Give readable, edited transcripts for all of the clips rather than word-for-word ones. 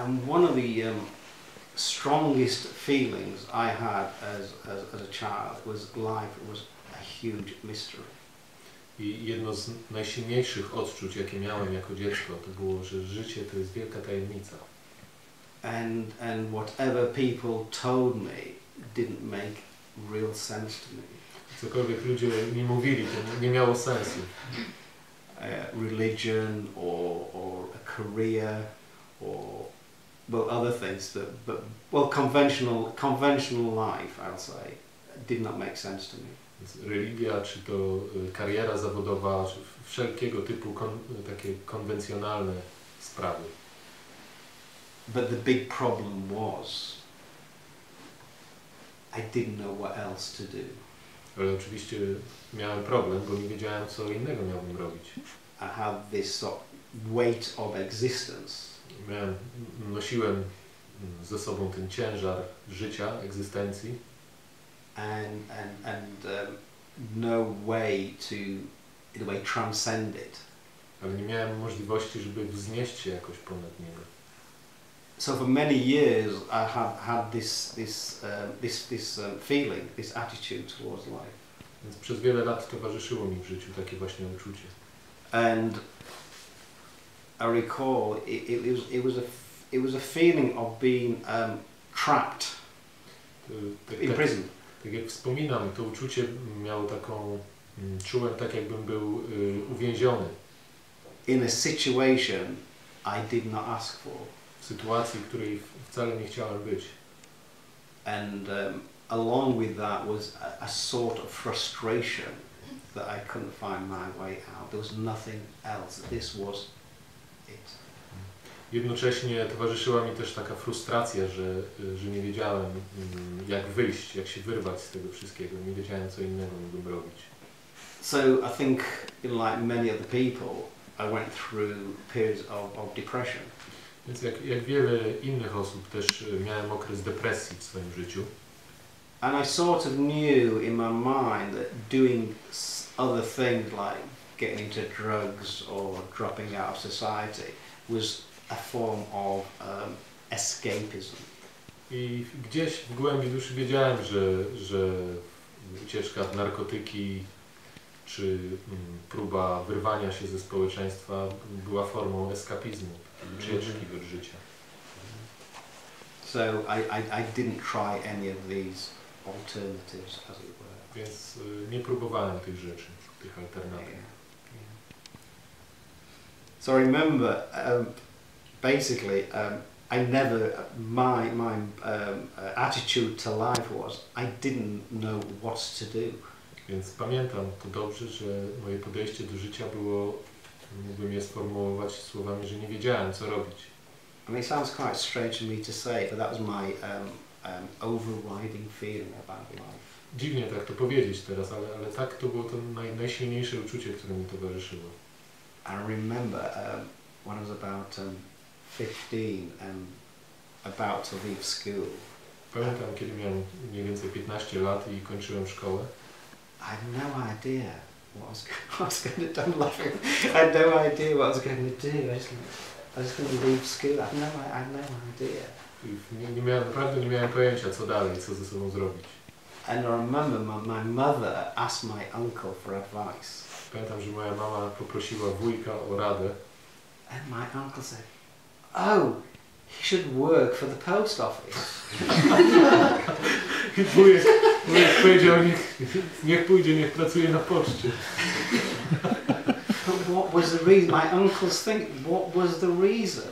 And one of the strongest feelings I had as a child was life was a huge mystery. I jedno z najsilniejszych odczuć, jakie miałem jako dziecko, to było, że życie to jest wielka tajemnica. And whatever people told me didn't make real sense to me. Cokolwiek ludzie mi mówili, to nie miało sensu. Religion or a career or well other things but conventional life, I'll say, did not make sense to me. Więc religia, czy to kariera zawodowa, czy wszelkiego typu takie konwencjonalne sprawy. But the big problem was I didn't know what else to do. Ale oczywiście miałem problem, bo nie wiedziałem, co innego miałbym robić. I had this sort of weight of existence. Nosiłem ze sobą ten ciężar życia, egzystencji. And no way to, in a way, transcend it. Ale nie miałem możliwości, żeby wznieść się jakoś ponad niego. So for many years I had this feeling, this attitude towards life. Więc przez wiele lat towarzyszyło mi w życiu takie właśnie uczucie. And I recall it was a feeling of being trapped in prison. Tak jak wspominam, to uczucie miało czułem tak, jakbym był uwięziony. In a situation I did not ask for. W sytuacji, w której wcale nie chciałem być. And along with that was a sort of frustration that I couldn't find my way out. There was nothing else. This was it. Jednocześnie towarzyszyła mi też taka frustracja, że nie wiedziałem, jak wyjść, jak się wyrwać z tego wszystkiego. Nie wiedziałem, co innego mógłbym robić. So I think, like many other people, I went through periods of depression. Więc jak wiele innych osób też miałem okres depresji w swoim życiu. And I sort of knew in my mind that doing other things like getting into drugs or dropping out of society was a form of escapism. I gdzieś w głębi duszy wiedziałem, że ucieczka w narkotyki czy próba wyrwania się ze społeczeństwa była formą eskapizmu, ucieczki od życia. So I didn't try any of these alternatives, as it were. Więc nie próbowałem tych rzeczy, tych alternatyw. So I remember, basically, I never, my attitude to life was, I didn't know what to do. Więc pamiętam to dobrze, że moje podejście do życia było, mógłbym je sformułować słowami, że nie wiedziałem, co robić. I mean, it sounds quite strange to me to say, but that was my overriding feeling about life. Dziwnie tak to powiedzieć teraz, ale tak to było to najsilniejsze uczucie, które mi towarzyszyło. I remember when I was about 15 and about to leave school. Pamiętam, kiedy miałem mniej więcej 15 lat i kończyłem szkołę. I had no idea what I was going to do. Laughing. I had no idea what I was going to do. I was going to leave school. I had no idea. Naprawdę nie miałem pojęcia, co dalej, co ze sobą zrobić. And I remember my mother asked my uncle for advice. Pamiętam, że moja mama poprosiła wujka o radę. And my uncle said, "Oh, he should work for the post office." I wujek powiedział, niech pójdzie, niech pracuje na poczcie. But what was the reason? My uncle's thinking, what was the reason?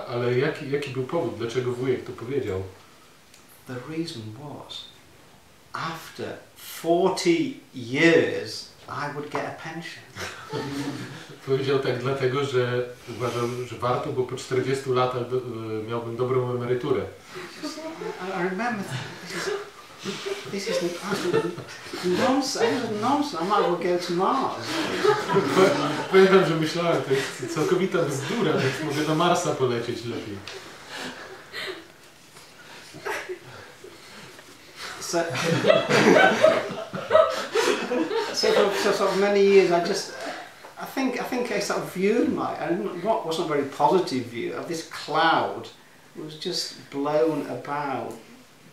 Ale jaki był powód, dlaczego wujek to powiedział? The reason was, after 40 years, I would get a pension. Powiedział tak dlatego, że uważał, że warto, bo po 40 latach miałbym dobrą emeryturę. I remember this is nonsense. I might as well go to Mars. Pamiętam, że myślałem, to jest całkowita bzdura, więc mogę na Marsa polecieć lepiej. So for many years I think I sort of viewed wasn't a very positive view of this cloud. It was just blown about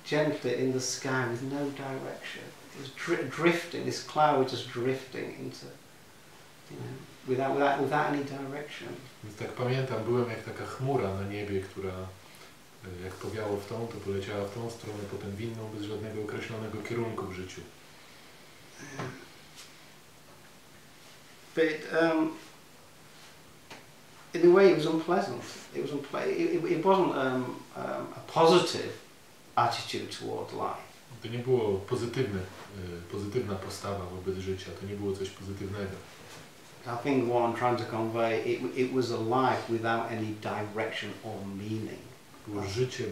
gently in the sky with no direction. It was drifting. This cloud was just drifting into, without any direction. Więc tak pamiętam, byłem jak taka chmura na niebie, która jak powiało w tą, to poleciała w tą stronę, potem w inną, bez żadnego określonego kierunku w życiu. But in a way it was unpleasant. It wasn't a positive attitude toward life. To nie było pozytywna postawa wobec życia, to nie było coś pozytywnego. I think what I'm trying to convey, it was a life without any direction or meaning. Było życie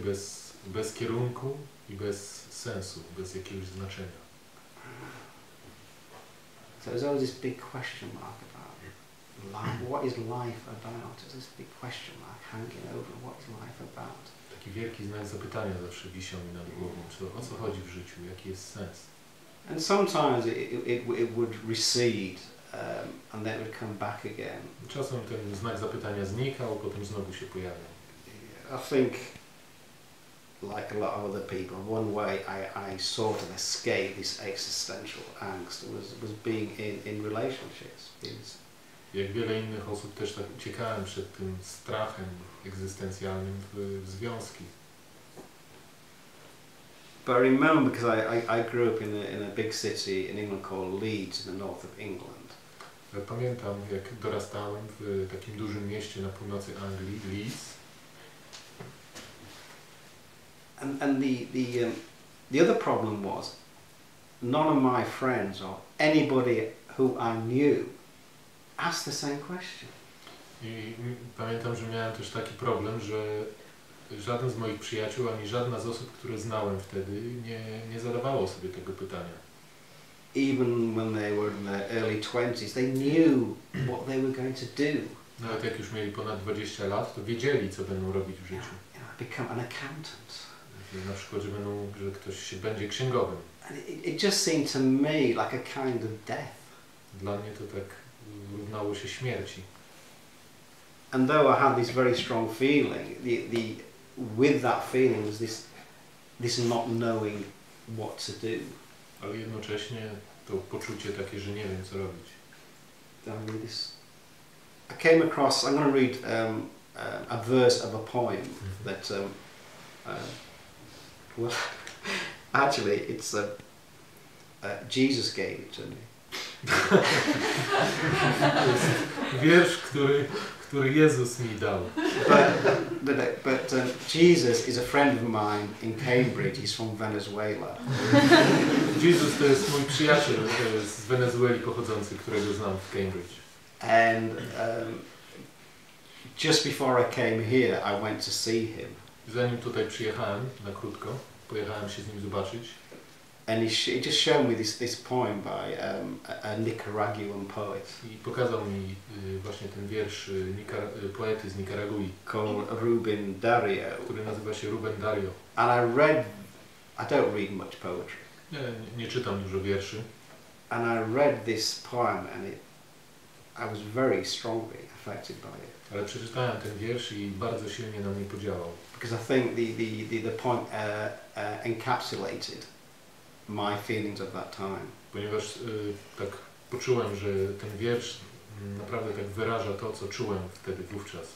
bez kierunku i bez sensu, bez jakiegoś znaczenia. So there's always this big question mark about life. What is life about? There's this big question mark hanging over. What is life about? Taki wielki znak zapytania zawsze wisiał mi nad głową. O co chodzi w życiu? Jaki jest sens? And sometimes it would recede and then it would come back again. Czasem ten znak zapytania znikał, potem znowu się pojawiał. I think, like a lot of other people, one way I sort of escape this existential angst was being in relationships. Jak wiele innych osób też tak uciekałem przed tym strachem egzystencjalnym w związki. But I remember, because I grew up in a big city in England called Leeds in the north of England. Pamiętam, jak dorastałem w takim dużym mieście na północy Anglii, Leeds. And the other problem was, none of my friends or anybody who I knew asked the same question. I pamiętam, że miałem też taki problem, że żaden z moich przyjaciół, ani żadna z osób, które znałem wtedy, nie zadawało sobie tego pytania. Even when they were in their early 20s, they knew what they were going to do. Nawet jak już mieli ponad 20 lat, to wiedzieli, co będą robić w życiu. Become an accountant. Na przykład, że ktoś się będzie księgowym. And it just seemed to me like a kind of death. Dla mnie to tak równało się śmierci. And though I had this very strong feeling, with that feeling was this not knowing what to do. Ale jednocześnie to poczucie takie, że nie wiem, co robić. I came across, I'm going to read a verse of a poem that well, actually it's Jesus gave it to me. Wiersz, który Jezus mi dał. But Jesus is a friend of mine in Cambridge. He's from Venezuela. Jezus to jest mój przyjaciel z Wenezueli pochodzący, którego znam w Cambridge. And just before I came here, I went to see him. Zanim tutaj przyjechałem na krótko, pojechałem się z nim zobaczyć. And he just showed me this poem by a Nicaraguan poet. I pokazał mi właśnie ten wiersz poety z Nikaragui. Called Ruben Dario. Który nazywa się Ruben Dario. And I don't read much poetry. Nie czytam dużo wierszy. And I read this poem and I was very strongly affected by it. Ale przeczytałem ten wiersz i bardzo silnie na mnie podziałał. Because I think the poem encapsulated my feelings of that time. Ponieważ tak poczułem, że ten wiersz naprawdę tak wyraża to, co czułem wtedy wówczas,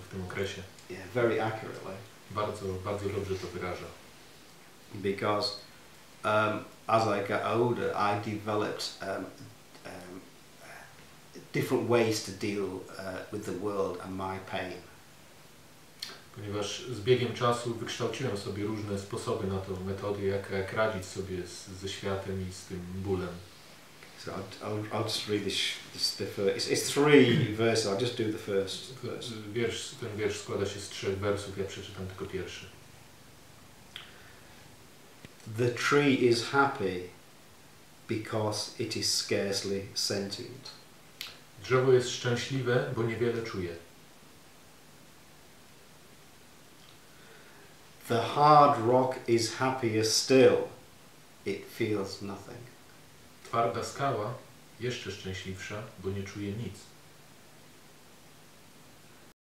w tym okresie. Yeah, very accurately. Bardzo, bardzo dobrze to wyraża. Because as I got older, I developed different ways to deal with the world and my pain. Ponieważ z biegiem czasu wykształciłem sobie różne sposoby na to, metody, jak radzić sobie ze światem i z tym bólem. So I'll just read the first. It's 3 verses. I'll just do the first verse. Ten wiersz składa się z 3 wersów. Ja przeczytam tylko pierwszy. The tree is happy because it is scarcely sentient. Drzewo jest szczęśliwe, bo niewiele czuje. The hard rock is happier still. It feels nothing. Twarda skała jeszcze szczęśliwsza, bo nie czuje nic.